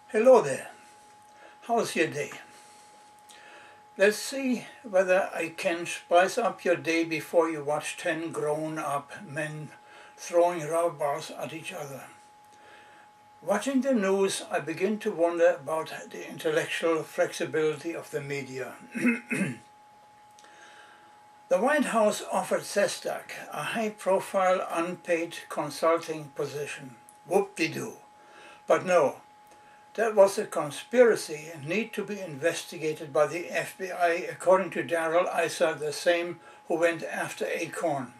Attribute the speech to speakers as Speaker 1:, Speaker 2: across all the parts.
Speaker 1: Hello there, how's your day? Let's see whether I can spice up your day before you watch 10 grown-up men throwing rubber balls at each other. Watching the news, I begin to wonder about the intellectual flexibility of the media. The White House offered Sestak a high-profile, unpaid consulting position. Whoop-de-doo. But no, that was a conspiracy and need to be investigated by the FBI, according to Darrell Issa, the same who went after Acorn.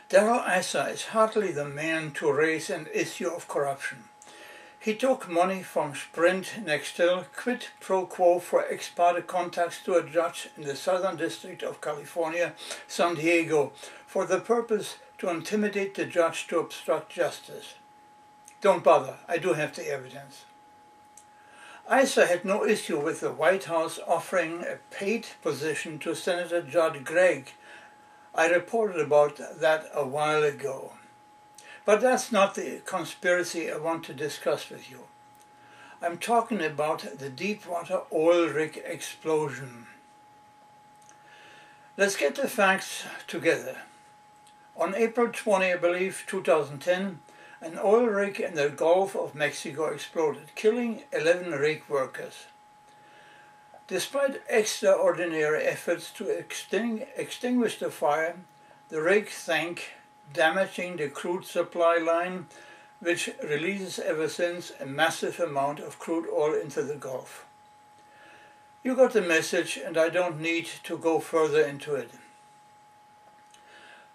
Speaker 1: Darrell Issa is hardly the man to raise an issue of corruption. He took money from Sprint Nextel quid pro quo for ex parte contacts to a judge in the Southern District of California, San Diego, for the purpose to intimidate the judge to obstruct justice. Don't bother, I do have the evidence. Issa had no issue with the White House offering a paid position to Senator Judd Gregg. I reported about that a while ago. But that's not the conspiracy I want to discuss with you. I'm talking about the Deepwater Oil Rig explosion. Let's get the facts together. On April 20, I believe, 2010, an oil rig in the Gulf of Mexico exploded, killing 11 rig workers. Despite extraordinary efforts to extinguish the fire, the rig sank, damaging the crude supply line, which releases ever since a massive amount of crude oil into the Gulf. You got the message, and I don't need to go further into it.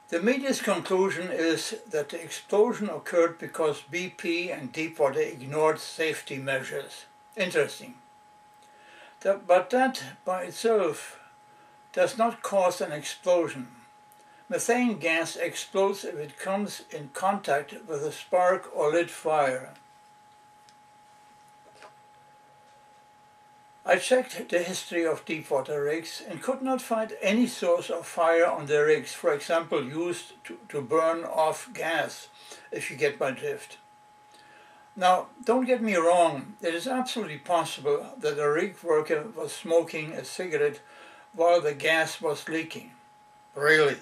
Speaker 1: The media's conclusion is that the explosion occurred because BP and Deepwater ignored safety measures. Interesting. But that by itself does not cause an explosion. Methane gas explodes if it comes in contact with a spark or lit fire. I checked the history of deepwater rigs and could not find any source of fire on the rigs, for example, used to burn off gas, if you get my drift. Now, don't get me wrong, it is absolutely possible that a rig worker was smoking a cigarette while the gas was leaking. Really?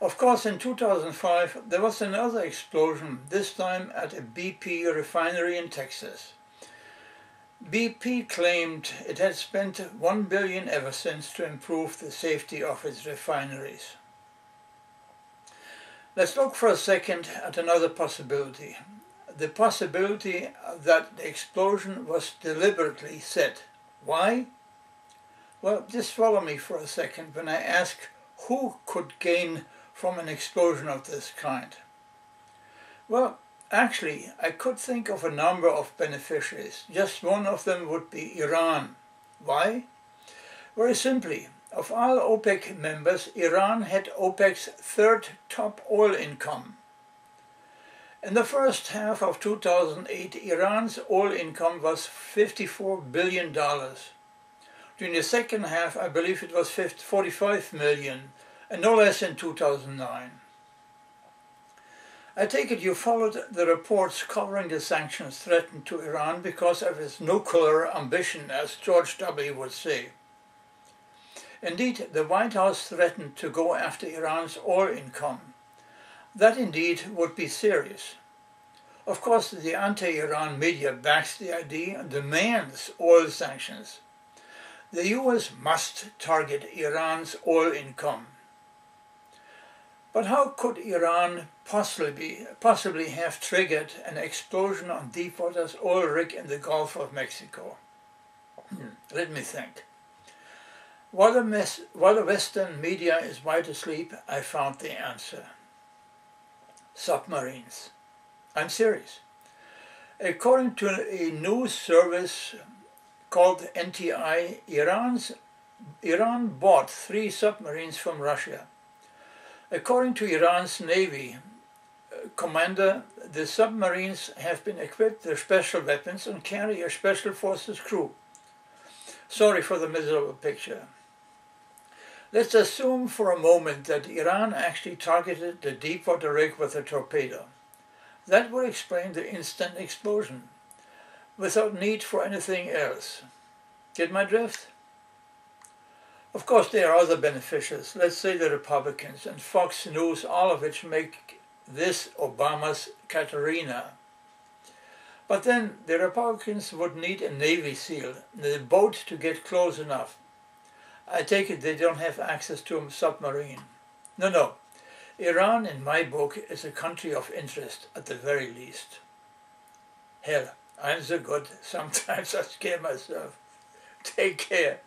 Speaker 1: Of course, in 2005, there was another explosion, this time at a BP refinery in Texas. BP claimed it had spent $1 billion ever since to improve the safety of its refineries. Let's look for a second at another possibility. The possibility that the explosion was deliberately set. Why? Well, just follow me for a second when I ask who could gain from an explosion of this kind. Well, actually, I could think of a number of beneficiaries. Just one of them would be Iran. Why? Very simply, of all OPEC members, Iran had OPEC's third top oil income. In the first half of 2008, Iran's oil income was $54 billion. During the second half, I believe it was $45 million, and no less in 2009. I take it you followed the reports covering the sanctions threatened to Iran because of its nuclear ambition, as George W. would say. Indeed, the White House threatened to go after Iran's oil income. That indeed would be serious. Of course, the anti-Iran media backs the idea and demands oil sanctions. The US must target Iran's oil income. But how could Iran possibly have triggered an explosion on Deepwater's oil rig in the Gulf of Mexico? Let me think. While the Western media is wide asleep, I found the answer. Submarines. I'm serious. According to a news service called NTI, Iran bought 3 submarines from Russia. According to Iran's Navy commander, the submarines have been equipped with special weapons and carry a special forces crew. Sorry for the miserable picture. Let's assume for a moment that Iran actually targeted the Deepwater rig with a torpedo. That would explain the instant explosion, without need for anything else. Get my drift? Of course, there are other beneficiaries, let's say the Republicans and Fox News, all of which make this Obama's Katrina. But then the Republicans would need a Navy SEAL, a boat to get close enough. I take it they don't have access to a submarine. No. Iran, in my book, is a country of interest, at the very least. Hell, I'm so good, sometimes I scare myself. Take care.